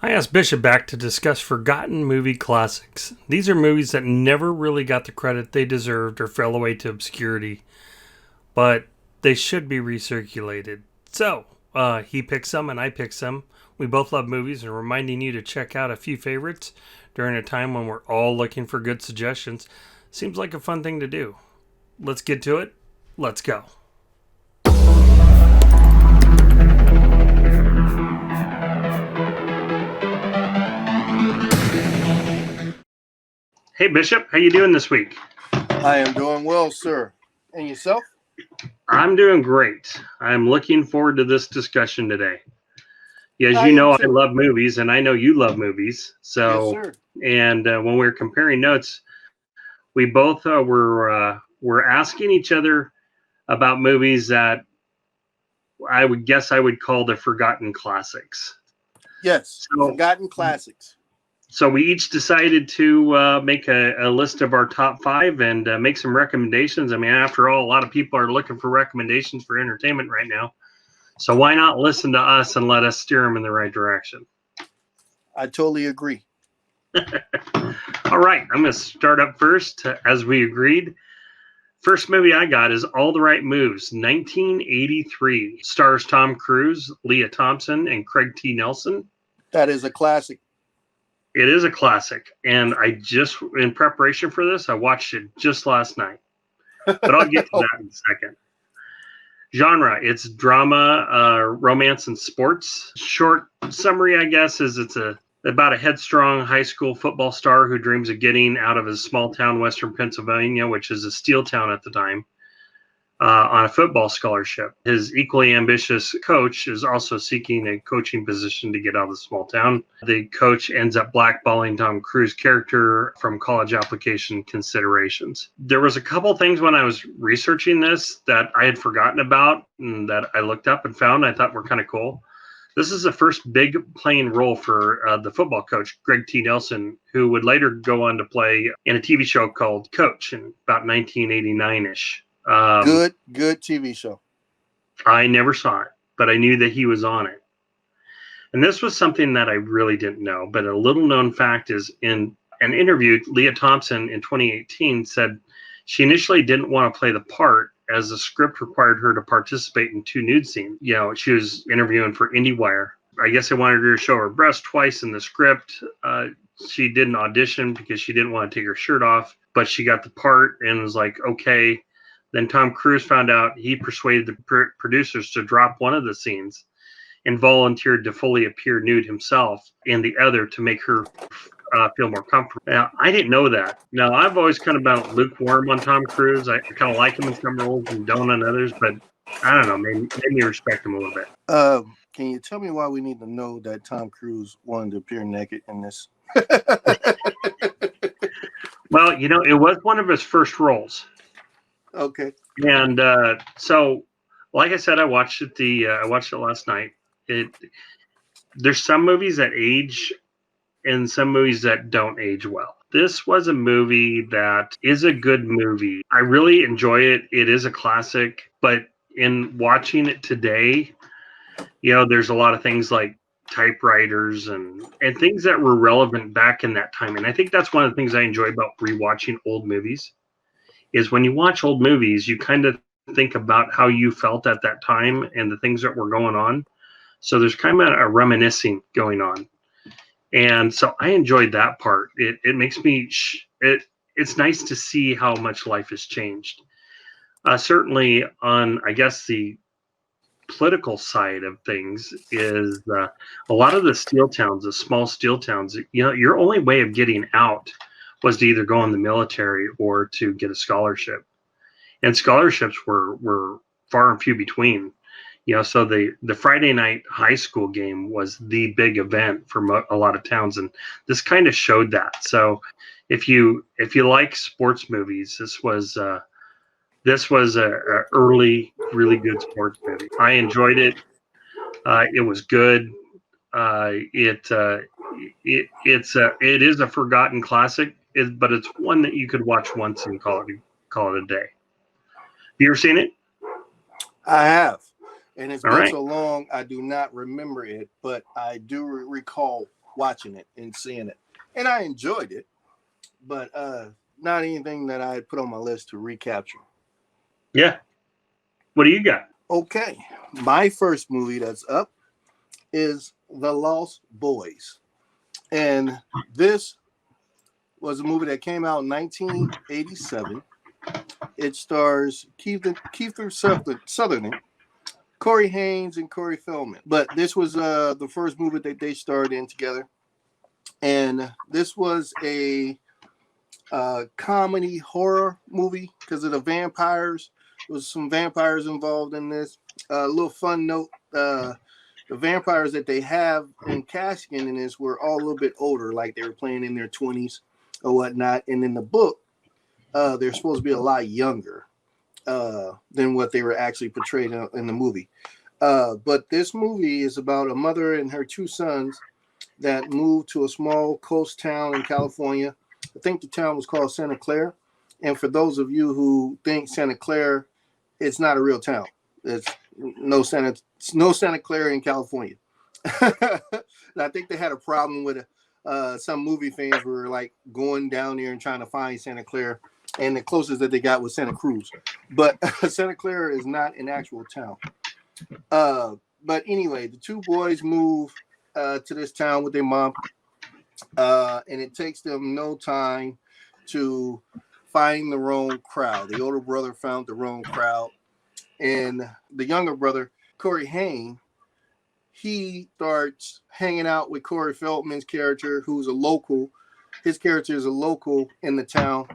I asked Bishop back to discuss forgotten movie classics. These are movies that never really got the credit they deserved or fell away to obscurity, but they should be recirculated. So, he picked some and I picked some. We both love movies and reminding you to check out a few favorites during a time when we're all looking for good suggestions seems like a fun thing to do. Let's get to it. Let's go. Hey Bishop, how you doing this week? I am doing well, sir. And yourself? I'm doing great. I'm looking forward to this discussion today. As I you am know, I too. love movies, and I know you love movies. Yes, So, sir. and when we were comparing notes, we both were asking each other about movies that I would guess I would call the forgotten classics. Yes, So, forgotten classics. so we each decided to make a list of our top five and make some recommendations. I mean, after all, a lot of people are looking for recommendations for entertainment right now. So why not listen to us and let us steer them in the right direction? I totally agree. All right, I'm going to start up first, as we agreed. First movie I got is All the Right Moves, 1983. Stars Tom Cruise, Leah Thompson, and Craig T. Nelson. That is a classic. It is a classic, and in preparation for this, I watched it just last night. But I'll get to that in a second. Genre, it's drama, romance, and sports. Short summary, I guess, is it's about a headstrong high school football star who dreams of getting out of his small town, Western Pennsylvania, which is a steel town at the time, on a football scholarship. His equally ambitious coach is also seeking a coaching position to get out of the small town. The coach ends up blackballing Tom Cruise's character from college application considerations. There was a couple things when I was researching this that I had forgotten about and that I looked up and found I thought were kind of cool. This is the first big playing role for the football coach, Greg T. Nelson, who would later go on to play in a TV show called Coach in about 1989-ish. Good TV show. I never saw it, but I knew that he was on it. And this was something that I really didn't know, but a little known fact is in an interview, Leah Thompson in 2018 said she initially didn't want to play the part as the script required her to participate in 2 nude scenes. You know, she was interviewing for IndieWire. I guess they wanted her to show her breast twice in the script. She did an audition because she didn't want to take her shirt off, but she got the part and was like, okay. Then Tom Cruise found out. He persuaded the producers to drop one of the scenes and volunteered to fully appear nude himself in the other to make her feel more comfortable. Now, I didn't know that. Now, I've always kind of been lukewarm on Tom Cruise. I kind of like him in some roles and don't on others, but I don't know, made me respect him a little bit. Can you tell me why we need to know that Tom Cruise wanted to appear naked in this? Well, you know, it was one of his first roles. Okay. And so, like I said, I watched it last night. There's some movies that age and some movies that don't age well. This was a movie that is a good movie. I really enjoy it. It is a classic, but in watching it today, you know, there's a lot of things like typewriters and things that were relevant back in that time. And I think that's one of the things I enjoy about rewatching old movies is when you watch old movies, you kind of think about how you felt at that time and the things that were going on. So there's kind of a reminiscing going on. And so I enjoyed that part. It makes me, it's nice to see how much life has changed. Certainly on, I guess, the political side of things is a lot of the steel towns, the small steel towns, you know, your only way of getting out was to either go in the military or to get a scholarship. And scholarships were far and few between. You know, so the Friday night high school game was the big event for a lot of towns, and this kind of showed that. So if you like sports movies, this was a early, really good sports movie. I enjoyed it. It was good. It is a forgotten classic, but it's one that you could watch once and call it a day. Have you ever seen it? I have. And it's All been right. so long, I do not remember it, but I do recall watching it and seeing it, and I enjoyed it, but not anything that I put on my list to recapture. Yeah. What do you got? Okay, my first movie that's up is The Lost Boys, and this was a movie that came out in 1987. It stars Kiefer Sutherland, Corey Haim, and Corey Feldman. But this was the first movie that they starred in together, and this was a comedy horror movie because of the vampires. There was some vampires involved in this. A little fun note: the vampires that they have in casting in this were all a little bit older, like they were playing in their 20s or whatnot. And in the book, they're supposed to be a lot younger than what they were actually portrayed in the movie. But this movie is about a mother and her two sons that moved to a small coast town in California. I think the town was called Santa Clara. And for those of you who think Santa Clara, it's not a real town. It's no Santa Clara in California. And I think they had a problem with some movie fans were like going down there and trying to find Santa Clara, and the closest that they got was Santa Cruz. But Santa Clara is not an actual town. But anyway, the two boys move to this town with their mom, and it takes them no time to find the wrong crowd. The older brother found the wrong crowd, and the younger brother, Corey Haim, he starts hanging out with Corey Feldman's character, who's a local. His character is a local in the town,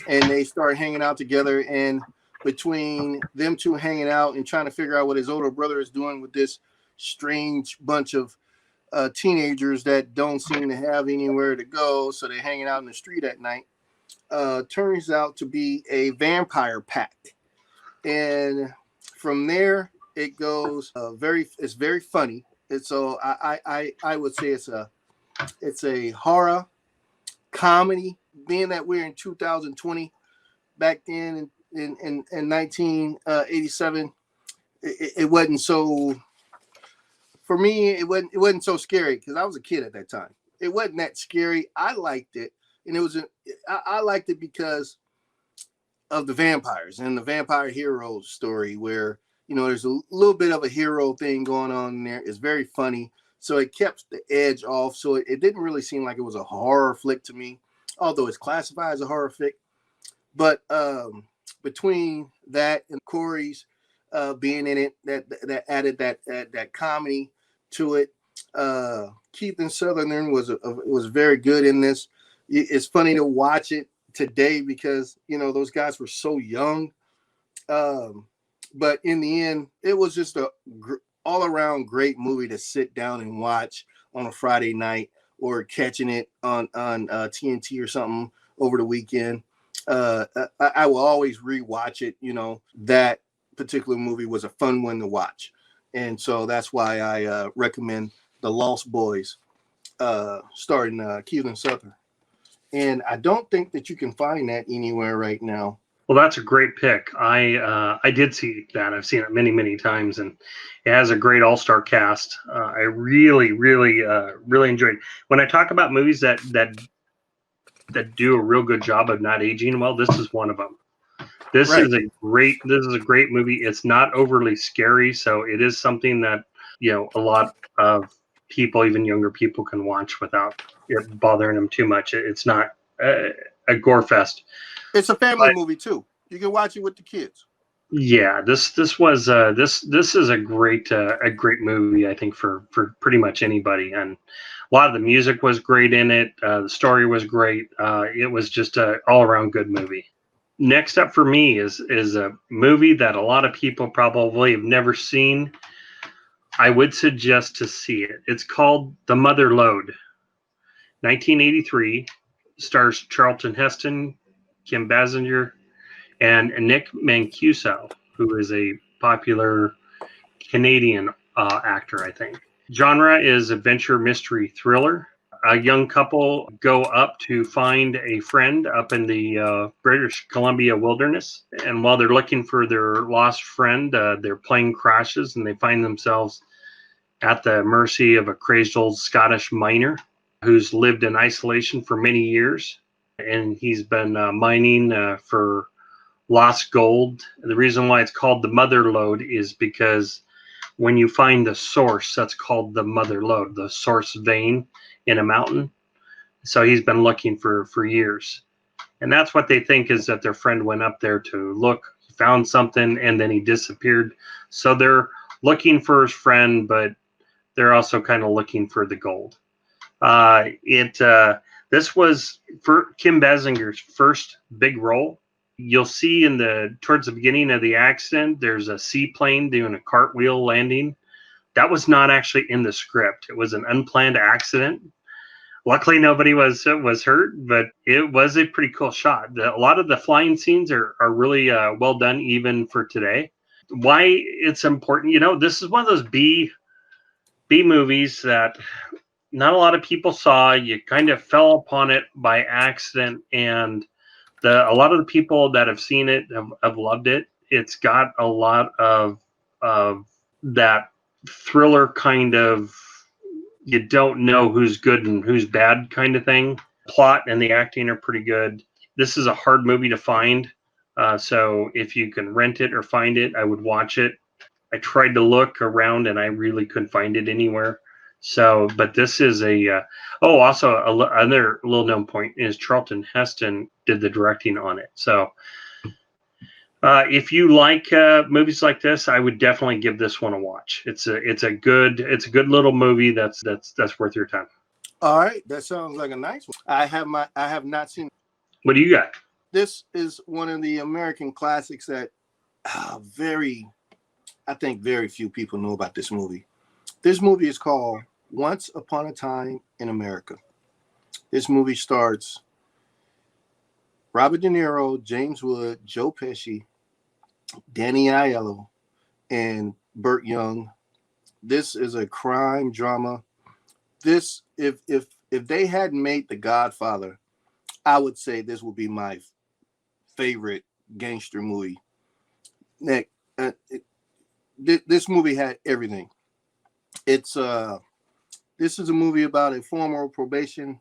and they start hanging out together. And between them two hanging out and trying to figure out what his older brother is doing with this strange bunch of teenagers that don't seem to have anywhere to go, so they're hanging out in the street at night, turns out to be a vampire pact. And from there, it goes it's very funny. And so I would say it's a horror comedy. Being that we're in 2020, back then in 1987, it wasn't so. For me, it wasn't so scary because I was a kid at that time. It wasn't that scary. I liked it, and I liked it because of the vampires and the vampire hero story, where there's a little bit of a hero thing going on in there. It's very funny, so it kept the edge off. So it didn't really seem like it was a horror flick to me, although it's classified as a horror flick. But between that and Corey's being in it, that added that comedy to it. Keith and Sutherland was very good in this. It's funny to watch it today because those guys were so young. But in the end, it was just a all around great movie to sit down and watch on a Friday night or catching it on TNT or something over the weekend. I will always rewatch it. That particular movie was a fun one to watch, and so that's why I recommend The Lost Boys, starring Keith and Sutherland. And I don't think that you can find that anywhere right now. Well, that's a great pick. I did see that. I've seen it many, many times, and it has a great all-star cast. I really, really, really enjoyed it. When I talk about movies that do a real good job of not aging well, this is one of them. This Right. is a great movie. It's not overly scary, so it is something that a lot of people, even younger people, can watch without it bothering them too much. It's not a gore fest. It's a family movie too. You can watch it with the kids. Yeah, this was this is a great movie, I think, for pretty much anybody. And a lot of the music was great in it. The story was great. It was just a all around good movie. Next up for me is a movie that a lot of people probably have never seen. I would suggest to see it. It's called The Motherlode. 1983, stars Charlton Heston, Kim Basinger, and Nick Mancuso, who is a popular Canadian actor, I think. Genre is adventure mystery thriller. A young couple go up to find a friend up in the British Columbia wilderness. And while they're looking for their lost friend, their plane crashes and they find themselves at the mercy of a crazed old Scottish miner. who's lived in isolation for many years, and he's been mining for lost gold. The reason why it's called the Motherlode is because when you find the source, that's called the Motherlode, the source vein in a mountain. So he's been looking for years. And that's what they think, is that their friend went up there to look, found something, and then he disappeared. So they're looking for his friend, but they're also kind of looking for the gold. This was for Kim Basinger's first big role. You'll see towards the beginning of the accident, there's a seaplane doing a cartwheel landing. That was not actually in the script. It was an unplanned accident. Luckily, nobody was hurt, but it was a pretty cool shot. A lot of the flying scenes are really well done, even for today. Why it's important, this is one of those B movies that not a lot of people saw. You kind of fell upon it by accident, and a lot of the people that have seen it have loved it. It's got a lot of that thriller kind of, you don't know who's good and who's bad kind of thing. Plot and the acting are pretty good. This is a hard movie to find. So if you can rent it or find it, I would watch it. I tried to look around and I really couldn't find it anywhere. So, but this is also another little known point is Charlton Heston did the directing on it. So if you like movies like this, I would definitely give this one a watch. It's a good little movie that's worth your time. All right, that sounds like a nice one. I have not seen. What do you got? This is one of the American classics that I think very few people know about this movie. This movie is called Once Upon a Time in America. This movie stars Robert De Niro, James Wood, Joe Pesci, Danny Aiello, and Burt Young. This is a crime drama. This, if they hadn't made The Godfather, I would say this would be my favorite gangster movie. Nick, this movie had everything. This is a movie about a former prohibition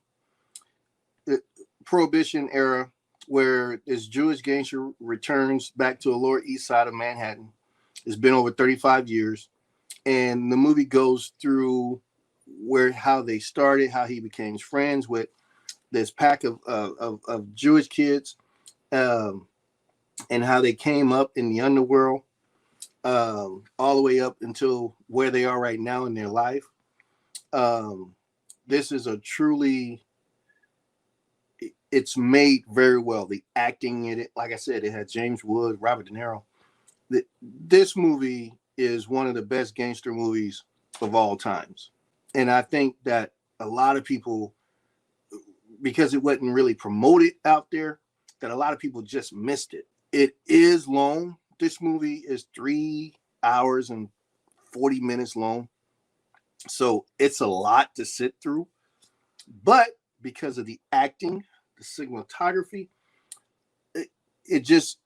era where this Jewish gangster returns back to the Lower East Side of Manhattan. It's been over 35 years. And the movie goes through how they started, how he became friends with this pack of Jewish kids, and how they came up in the underworld, all the way up until where they are right now in their life. This is it's made very well. The acting in it, like I said, it had James Wood, Robert De Niro. This movie is one of the best gangster movies of all times. And I think that a lot of people, because it wasn't really promoted out there, that a lot of people just missed it. It is long. This movie is 3 hours and 40 minutes long. So it's a lot to sit through. But because of the acting, the cinematography, it just,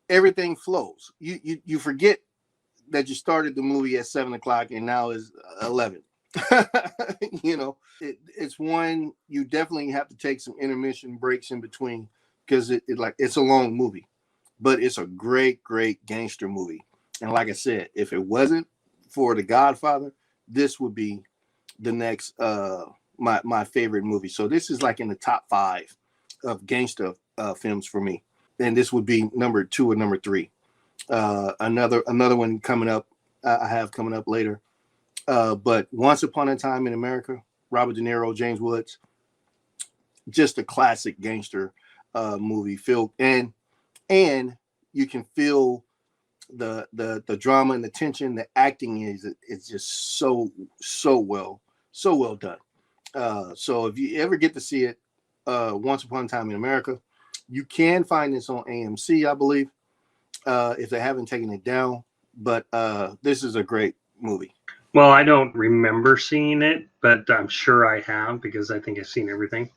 everything flows. You forget that you started the movie at 7:00 and now is 11. It's one you definitely have to take some intermission breaks in between, because it's a long movie, but it's a great gangster movie. And like I said, if it wasn't for The Godfather, this would be the next my favorite movie. So this is like in the top 5 of gangster films for me, and this would be number 2 or number 3. Another one coming up, I have coming up later. But Once Upon a Time in America, Robert De Niro, James Woods, just a classic gangster movie. And you can feel the drama and the tension. The acting is just so well done. So if you ever get to see it, Once Upon a Time in America, you can find this on AMC, I believe, if they haven't taken it down. But this is a great movie. Well, I don't remember seeing it, but I'm sure I have, because I think I've seen everything.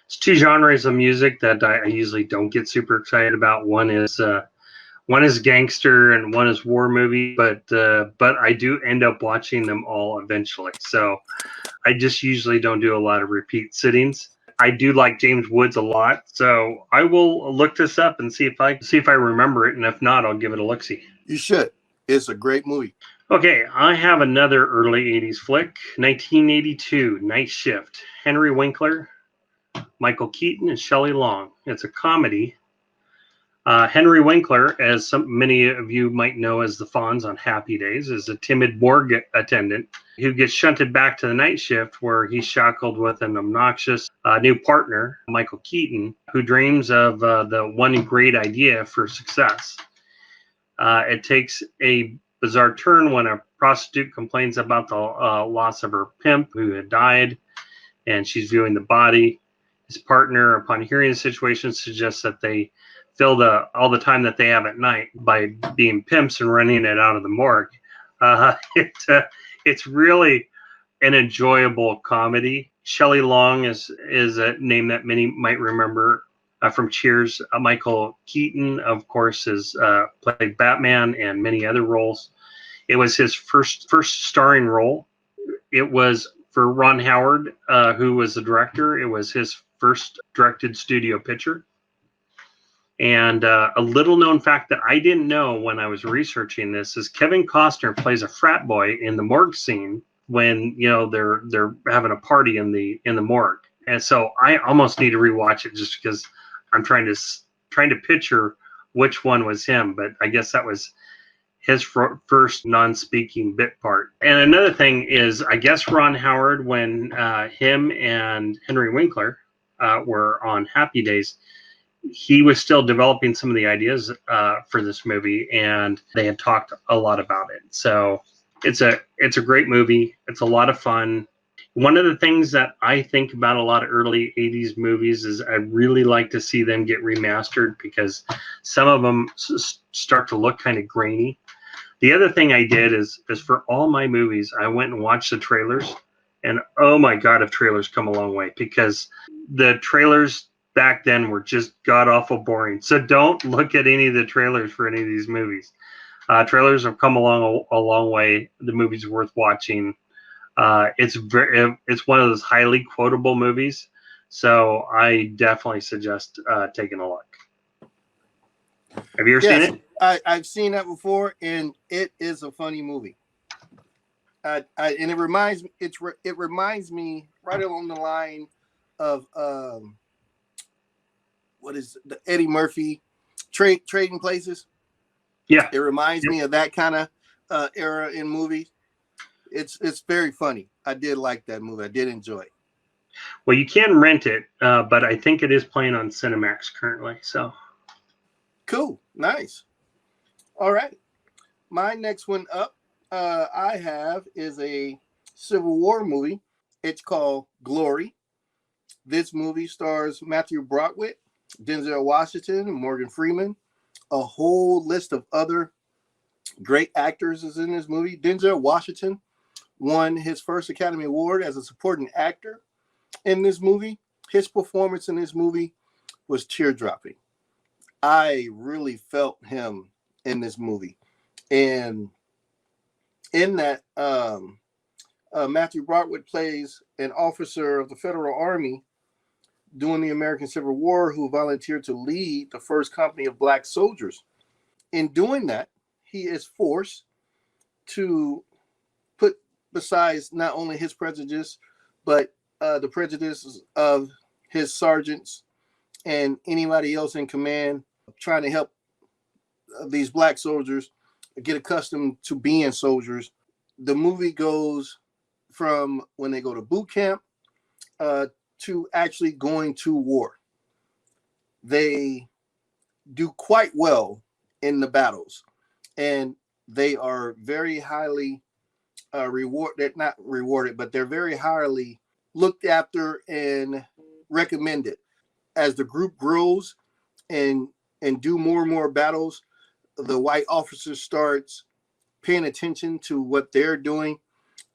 It's 2 genres of music that I usually don't get super excited about. One is One is gangster and one is war movie, but I do end up watching them all eventually. So I just usually don't do a lot of repeat sittings. I do like James Woods a lot, so I will look this up and see if I remember it, and if not, I'll give it a look see. You should. It's a great movie. Okay, I have another early 80s flick, 1982, Night Shift. Henry Winkler, Michael Keaton, and Shelley Long. It's a comedy. Henry Winkler, as many of you might know as the Fonz on Happy Days, is a timid morgue attendant who gets shunted back to the night shift where he's shackled with an obnoxious new partner, Michael Keaton, who dreams of the one great idea for success. It takes a bizarre turn when a prostitute complains about the loss of her pimp who had died, and she's viewing the body. His partner, upon hearing the situation, suggests that they fill all the time that they have at night by being pimps and running it out of the morgue. It's really an enjoyable comedy. Shelley Long is a name that many might remember from Cheers. Michael Keaton, of course, has played Batman and many other roles. It was his first starring role. It was for Ron Howard, who was the director. It was his first directed studio picture. And a little known fact that I didn't know when I was researching this is Kevin Costner plays a frat boy in the morgue scene when they're having a party in the morgue. And so I almost need to rewatch it just because I'm trying to picture which one was him. But I guess that was his first non-speaking bit part. And another thing is, I guess Ron Howard, when him and Henry Winkler were on Happy Days, he was still developing some of the ideas for this movie, and they had talked a lot about it. So it's a great movie. It's a lot of fun. One of the things that I think about a lot of early 80s movies is I really like to see them get remastered because some of them start to look kind of grainy. The other thing I did is for all my movies, I went and watched the trailers, and oh my God, have trailers come a long way, because the trailers back then were just god awful boring. So don't look at any of the trailers for any of these movies. Trailers have come along a long way. The movie's worth watching. It's one of those highly quotable movies. So I definitely suggest taking a look. Have you ever seen it? I've seen that before, and it is a funny movie. And it reminds me right along the line of what is the Eddie Murphy Trading Places. Yeah, it reminds me of that kind of era in movies. It's very funny. I did like that movie. I did enjoy it. Well, you can rent it, but I think it is playing on Cinemax currently. So cool, nice. All right, my next one up I have is a Civil War movie. It's called Glory. This movie stars Matthew Broderick, Denzel Washington, Morgan Freeman. A whole list of other great actors is in this movie. Denzel Washington won his first Academy Award as a supporting actor in this movie. His performance in this movie was tear-dropping. I really felt him in this movie. And in that, Matthew Broderick plays an officer of the Federal Army during the American Civil War who volunteered to lead the first company of black soldiers. In doing that, he is forced to put besides not only his prejudice, but the prejudices of his sergeants and anybody else in command, trying to help these black soldiers get accustomed to being soldiers. The movie goes from when they go to boot camp to actually going to war. They do quite well in the battles, and they are very highly not rewarded, but they're very highly looked after and recommended. As the group grows and do more and more battles, the white officers starts paying attention to what they're doing,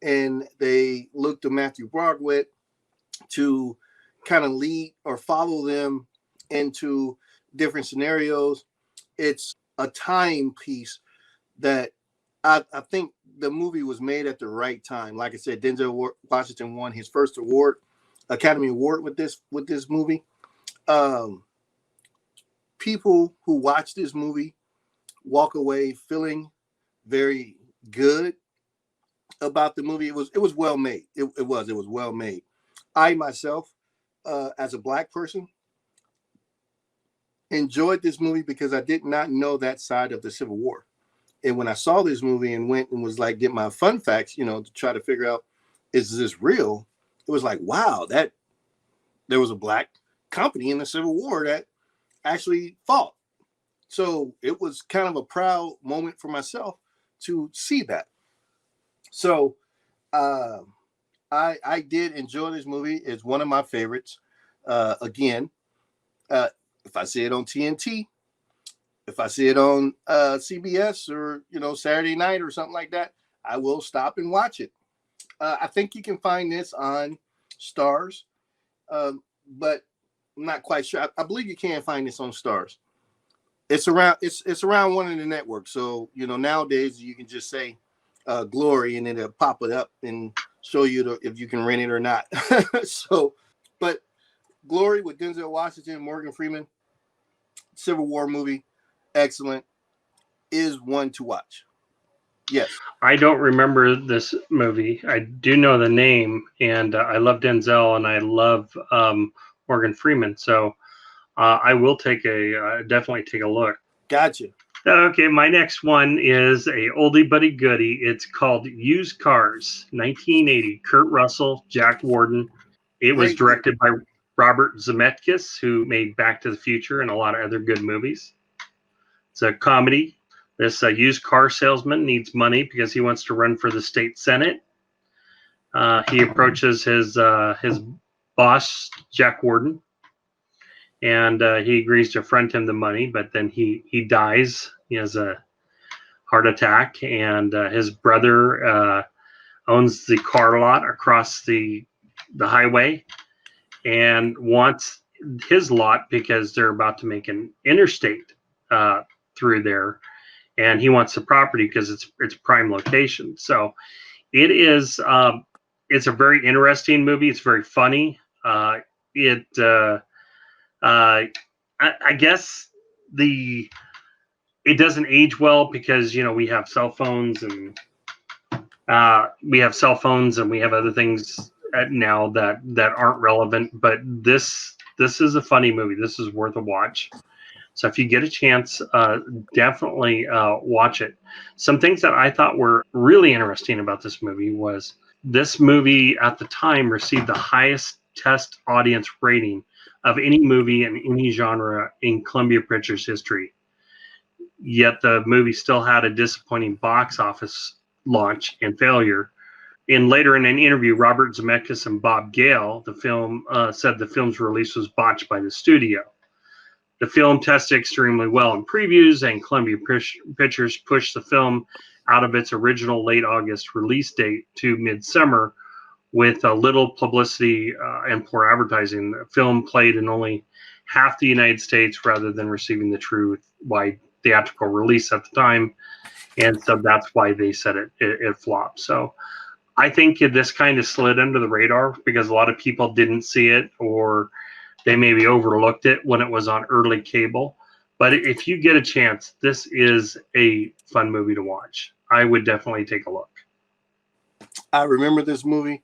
and they look to Matthew Broderick to kind of lead or follow them into different scenarios. It's a timepiece that I think the movie was made at the right time. Like I said, Denzel Washington won his first award, Academy Award with this movie. Um, People who watch this movie walk away feeling very good about the movie. It was well made. It was well made. I myself, as a black person, enjoyed this movie because I did not know that side of the Civil War. And when I saw this movie and went and was like, get my fun facts, to try to figure out, is this real? It was like, wow, that there was a black company in the Civil War that actually fought. So it was kind of a proud moment for myself to see that. So I did enjoy this movie. It's one of my favorites. Again, if I see it on TNT, if I see it on CBS or Saturday night or something like that, I will stop and watch it. I think you can find this on Stars, but I'm not quite sure. I believe you can find this on Stars. It's around one of the networks. So nowadays you can just say Glory and it'll pop it up and show you if you can rent it or not. So, but Glory with Denzel Washington, Morgan Freeman, Civil War movie, excellent, is one to watch. Yes. I don't remember this movie. I do know the name, and I love Denzel and I love Morgan Freeman. So I will definitely take a look. Gotcha. Okay, my next one is a oldie but a goodie. It's called Used Cars, 1980. Kurt Russell, Jack Warden. It was directed by Robert Zemeckis, who made Back to the Future and a lot of other good movies. It's a comedy. This used car salesman needs money because he wants to run for the state senate. He approaches his boss, Jack Warden, and he agrees to front him the money, but then he dies. He has a heart attack, and his brother owns the car lot across the highway and wants his lot because they're about to make an interstate through there, and he wants the property because it's prime location. So it is it's a very interesting movie. It's very funny. I guess it doesn't age well because we have cell phones and we have other things now that aren't relevant. But this is a funny movie. This is worth a watch. So if you get a chance, definitely watch it. Some things that I thought were really interesting about this movie was this movie at the time received the highest test audience rating of any movie in any genre in Columbia Pictures history. Yet the movie still had a disappointing box office launch and failure. And later in an interview, Robert Zemeckis and Bob Gale, said the film's release was botched by the studio. The film tested extremely well in previews, and Columbia Pictures pushed the film out of its original late August release date to midsummer with little publicity and poor advertising. The film played in only half the United States rather than receiving the true wide theatrical release at the time, and so that's why they said it flopped. So I think this kind of slid under the radar because a lot of people didn't see it, or they maybe overlooked it when it was on early cable. But if you get a chance, this is a fun movie to watch. I would definitely take a look. I remember this movie,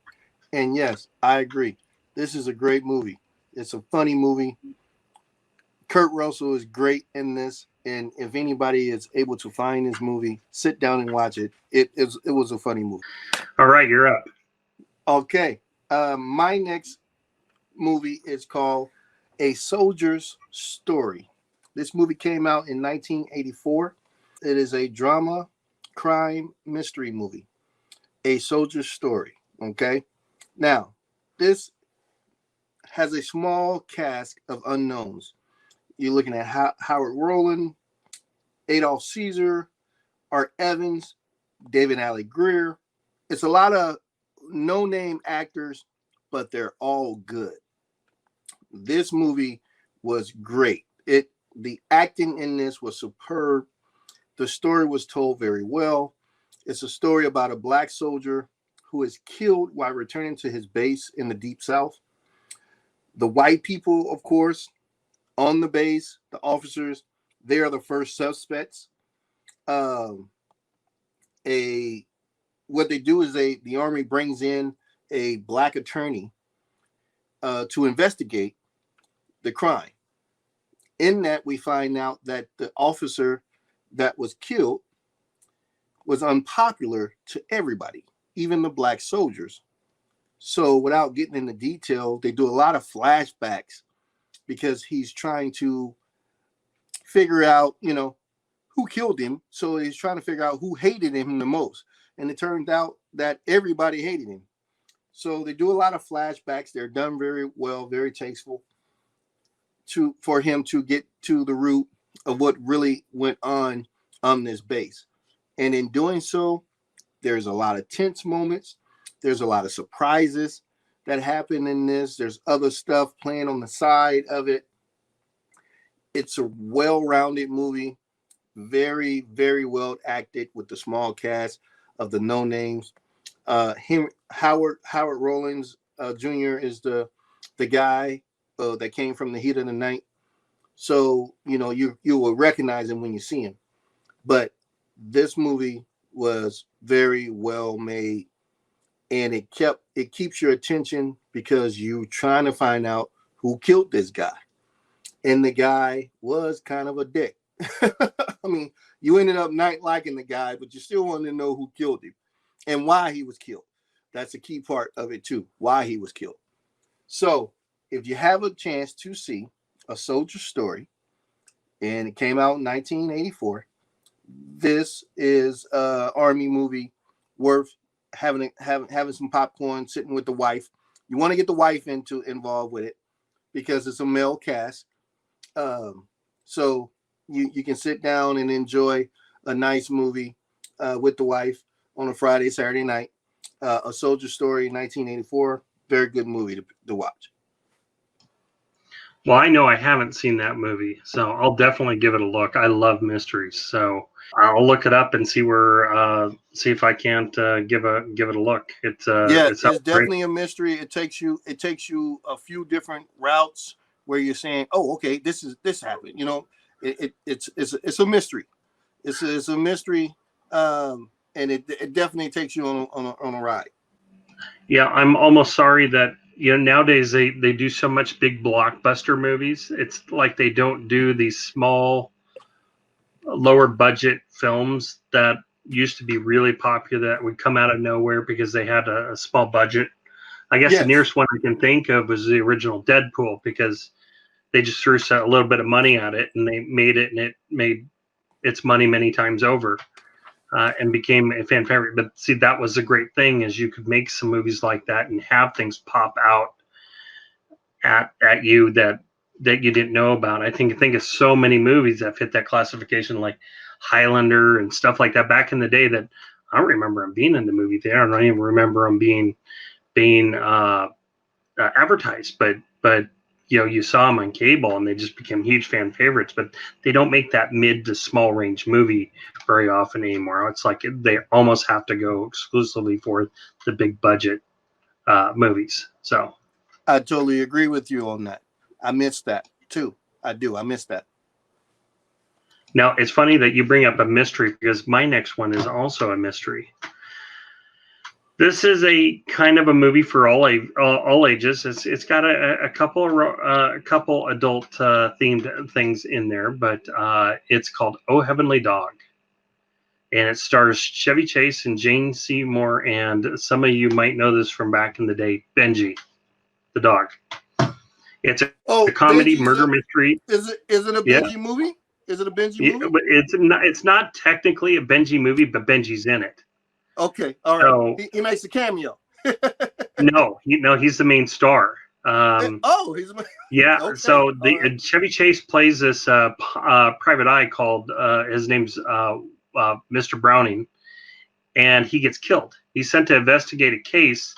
and yes, I agree. This is a great movie. It's a funny movie. Kurt Russell is great in this, and if anybody is able to find this movie, sit down and watch it. It was a funny movie. All right, you're up. Okay, my next movie is called A Soldier's Story. This movie came out in 1984. It is a drama, crime, mystery movie. A Soldier's Story. Okay, now this has a small cast of unknowns. You're looking at Howard Rowland, Adolph Caesar, Art Evans, David Alley Greer. It's a lot of no-name actors, but they're all good. This movie was great. The acting in this was superb. The story was told very well. It's a story about a black soldier who is killed while returning to his base in the Deep South. The white people, of course, on the base, the officers, they are the first suspects. Um, a What they do is the army brings in a black attorney to investigate the crime. In that, we find out that the officer that was killed was unpopular to everybody, even the black soldiers. So, without getting into detail, they do a lot of flashbacks because he's trying to figure out, who killed him. So he's trying to figure out who hated him the most. And it turned out that everybody hated him. So they do a lot of flashbacks. They're done very well, very tasteful for him to get to the root of what really went on this base. And in doing so, there's a lot of tense moments. There's a lot of surprises that happen in this. There's other stuff playing on the side of it. It's a well-rounded movie, very, very well acted with the small cast of the no names. Howard Rollins Jr. is the guy that came from the heat of the night. So you will recognize him when you see him. But this movie was very well made, and it keeps your attention because you're trying to find out who killed this guy. And the guy was kind of a dick. I mean, you ended up not liking the guy, but you still wanted to know who killed him and why he was killed. That's a key part of it too, why he was killed. So if you have a chance to see A Soldier Story, and it came out in 1984, this is an Army movie worth having some popcorn, sitting with the wife. You want to get the wife involved with it because it's a male cast. So you can sit down and enjoy a nice movie with the wife on a Friday, Saturday night. A Soldier Story, 1984, very good movie to watch. Well, I know I haven't seen that movie, so I'll definitely give it a look. I love mysteries, so I'll look it up and see if I can't give it a look. It's definitely a mystery. It takes you a few different routes where you're saying, oh, okay, this happened. It's a mystery. It's a mystery, and it definitely takes you on a ride. Yeah, I'm almost sorry that nowadays they do so much big blockbuster movies. It's like they don't do these small, lower budget films that used to be really popular that would come out of nowhere because they had a small budget. I guess The nearest one I can think of was the original Deadpool, because they just threw a little bit of money at it and they made it, and it made its money many times over. And became a fan favorite. But see, that was a great thing, is you could make some movies like that and have things pop out at you that you didn't know about. I think of so many movies that fit that classification, like Highlander and stuff like that back in the day, that I don't remember them being in the movie theater. I don't even remember them being advertised, but you saw them on cable and they just became huge fan favorites. But they don't make that mid to small range movie very often anymore. It's like they almost have to go exclusively for the big budget movies. So I totally agree with you on that. I missed that too. I do. I missed that. Now, it's funny that you bring up a mystery, because my next one is also a mystery. This is a kind of a movie for all ages. It's got a couple adult themed things in there, but it's called Oh Heavenly Dog, and it stars Chevy Chase and Jane Seymour, and some of you might know this from back in the day, Benji, the dog. It's a comedy murder mystery. Is it a Benji movie? Is it a Benji movie? Yeah, but it's not technically a Benji movie, but Benji's in it. Okay, all right. So, he makes a cameo. No, he's the main star. He's the main. Yeah. Okay, so Chevy Chase plays this private eye called his name's Mr. Browning, and he gets killed. He's sent to investigate a case,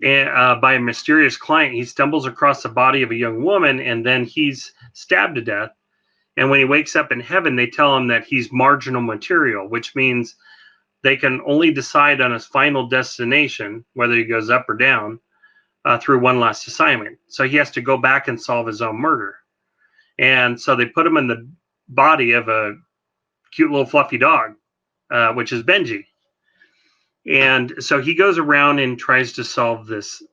and by a mysterious client. He stumbles across the body of a young woman, and then he's stabbed to death. And when he wakes up in heaven, they tell him that he's marginal material, which means they can only decide on his final destination, whether he goes up or down, through one last assignment. So he has to go back and solve his own murder. And so they put him in the body of a cute little fluffy dog, which is Benji. And so he goes around and tries to solve this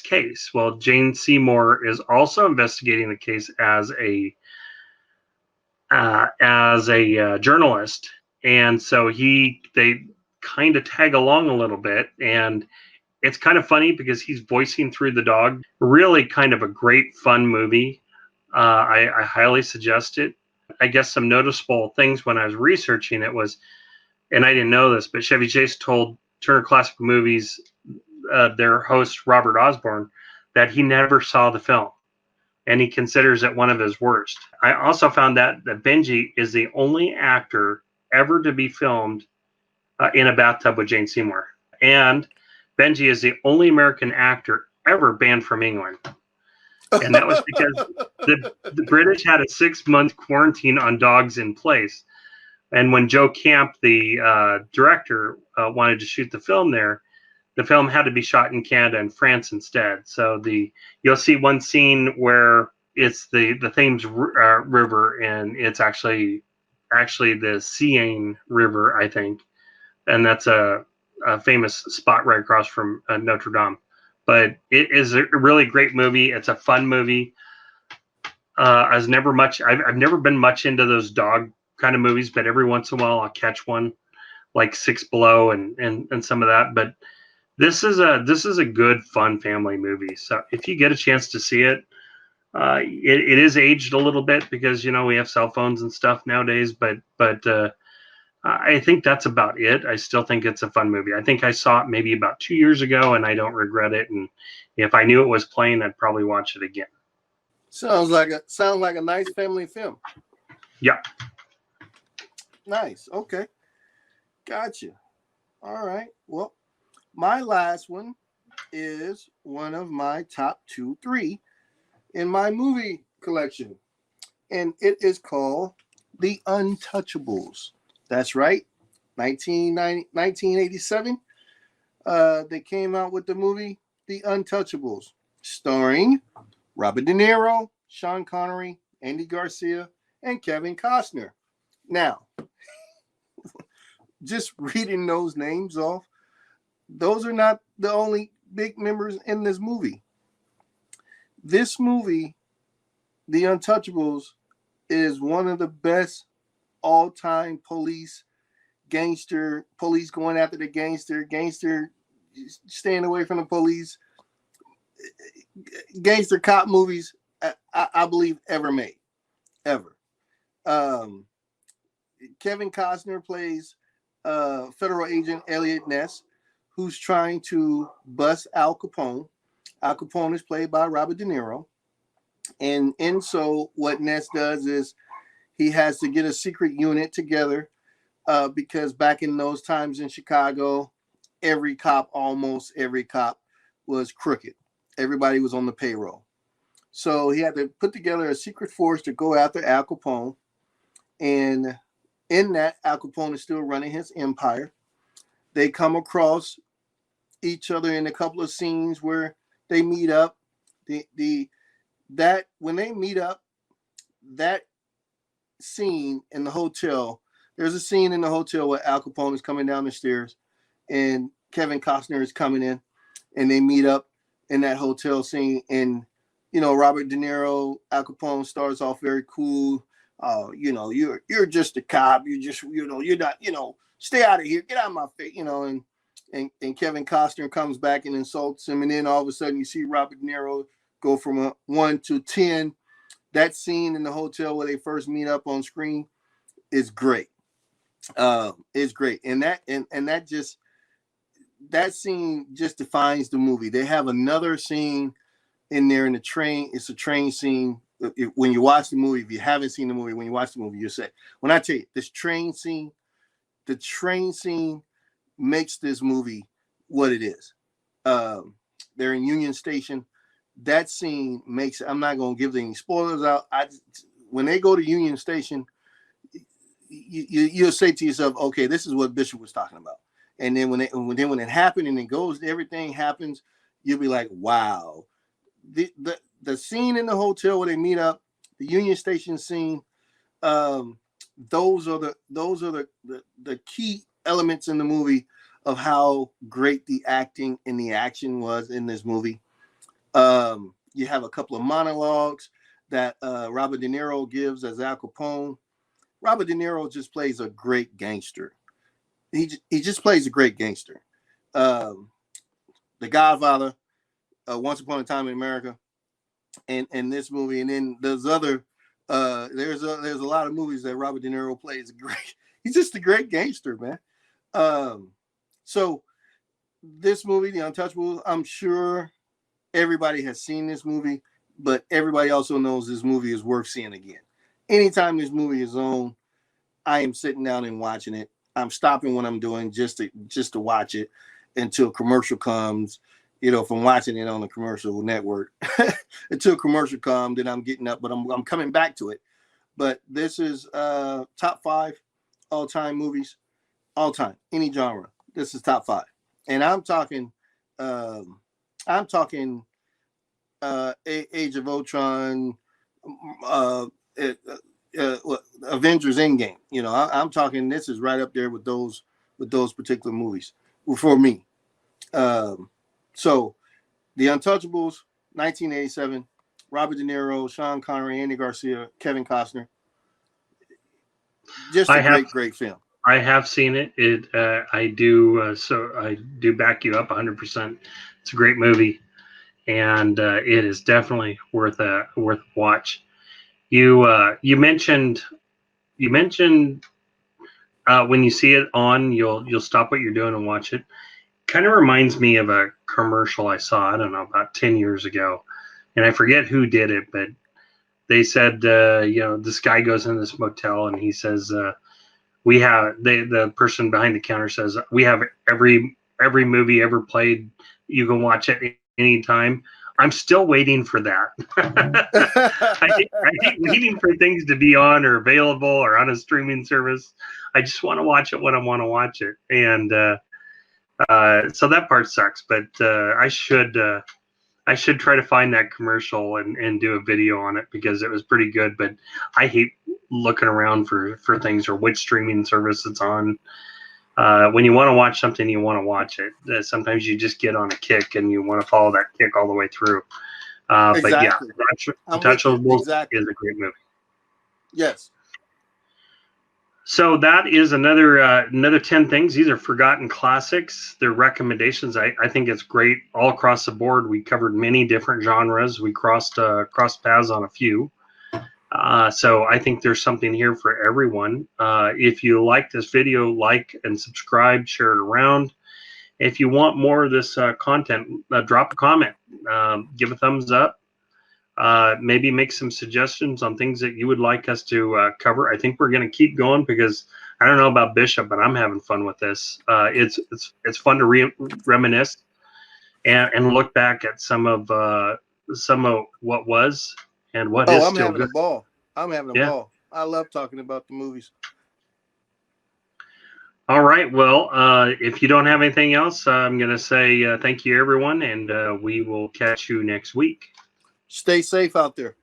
case. Well, Jane Seymour is also investigating the case as a journalist, and so they kind of tag along a little bit, and it's kind of funny because he's voicing through the dog. Really, kind of a great fun movie. I highly suggest it. I guess some noticeable things when I was researching it was, and I didn't know this, but Chevy Chase told Turner Classic Movies, their host Robert Osborne, that he never saw the film, and he considers it one of his worst. I also found that Benji is the only actor ever to be filmed in a bathtub with Jane Seymour, and Benji is the only American actor ever banned from England. And that was because the British had a 6-month quarantine on dogs in place. And when Joe Camp, the director, wanted to shoot the film there, the film had to be shot in Canada and France instead. So you'll see one scene where it's the Thames River, and it's actually the Seine River, I think, and that's a famous spot right across from Notre Dame. But it is a really great movie. It's a fun movie. I've never been much into those dog kind of movies, but every once in a while I'll catch one, like Six Below and some of that. But this is a good fun family movie. So if you get a chance to see it, it is aged a little bit because we have cell phones and stuff nowadays. But I think that's about it. I still think it's a fun movie. I think I saw it maybe about 2 years ago, and I don't regret it. And if I knew it was playing, I'd probably watch it again. Sounds like a nice family film. Yeah. Nice. Okay. Gotcha. All right. Well, my last one is one of my top 3 in my movie collection, and it is called The Untouchables. That's right. 1987. They came out with the movie The Untouchables, starring Robert De Niro, Sean Connery, Andy Garcia, and Kevin Costner. Now, just reading those names off, those are not the only big members in this movie. This movie, The Untouchables, is one of the best all-time police going after the gangster staying away from the police, gangster cop movies I believe ever made, ever. Kevin Costner plays federal agent Elliot Ness, who's trying to bust Al Capone. Al Capone is played by Robert De Niro, and so what Ness does is he has to get a secret unit together because back in those times in Chicago, almost every cop was crooked. Everybody was on the payroll. So he had to put together a secret force to go after Al Capone. And in that, Al Capone is still running his empire. They come across each other in a couple of scenes where they meet up. When they meet up, that scene in the hotel, there's a scene in the hotel where Al Capone is coming down the stairs and Kevin Costner is coming in, and they meet up in that hotel scene. And Robert De Niro, Al Capone, starts off very cool. You're just a cop. You're not, stay out of here, get out of my face, and Kevin Costner comes back and insults him, and then all of a sudden you see Robert De Niro go from a 1 to 10. That scene in the hotel where they first meet up on screen is great. It's great, and that scene just defines the movie. They have another scene in there in the train. It's a train scene. When you watch the movie, if you haven't seen the movie, when you watch the movie, you'll say, when I tell you this train scene, the train scene makes this movie what it is. They're in Union Station. That scene makes, I'm not going to give any spoilers out. when they go to Union Station, you'll say to yourself, okay, this is what Bishop was talking about. And then when it happened and it goes, everything happens, you'll be like, wow. The scene in the hotel where they meet up, the Union Station scene, those are the key elements in the movie of how great the acting and the action was in this movie. You have a couple of monologues that Robert De Niro gives as Al Capone. Robert De Niro just plays a great gangster. He just plays a great gangster. The Godfather, Once Upon a Time in America, and this movie, and then there's other. There's a lot of movies that Robert De Niro plays great. He's just a great gangster, man. So this movie, The Untouchables, I'm sure everybody has seen this movie, but everybody also knows this movie is worth seeing again. Anytime this movie is on, I am sitting down and watching it. I'm stopping what I'm doing just to watch it until commercial comes. You know, from watching it on the commercial network until commercial comes, then I'm getting up, but I'm coming back to it. But this is top 5 all-time movies, all time, any genre. This is top 5, and I'm talking Age of Ultron, Avengers Endgame. You know, I'm talking. This is right up there with those particular movies for me. So, The Untouchables, 1987, Robert De Niro, Sean Connery, Andy Garcia, Kevin Costner. Just a great film. I have seen it. I do. So I do back you up 100%. It's a great movie, and it is definitely worth a watch. You mentioned when you see it on, you'll stop what you're doing and watch it. Kind of reminds me of a commercial I saw, I don't know, about 10 years ago. And I forget who did it, but they said, this guy goes in this motel and he says, the person behind the counter says, we have every movie ever played. You can watch it anytime. I'm still waiting for that. I hate waiting for things to be on or available or on a streaming service. I just want to watch it when I want to watch it. And, so that part sucks, but I should try to find that commercial and do a video on it because it was pretty good. But I hate looking around for things or which streaming service it's on. When you want to watch something, you want to watch it. Sometimes you just get on a kick and you want to follow that kick all the way through. Exactly. But yeah, Untouchables is a great movie. Yes. So that is another 10 things. These are forgotten classics. They're recommendations. I think it's great all across the board. We covered many different genres. We crossed paths on a few. So I think there's something here for everyone. If you like this video, like and subscribe, share it around. If you want more of this content, drop a comment, give a thumbs up. Maybe make some suggestions on things that you would like us to cover. I think we're going to keep going because I don't know about Bishop, but I'm having fun with this. It's fun to reminisce and look back at some of what was and what is still good. I'm having a ball. I love talking about the movies. All right. Well, if you don't have anything else, I'm going to say thank you, everyone, and we will catch you next week. Stay safe out there.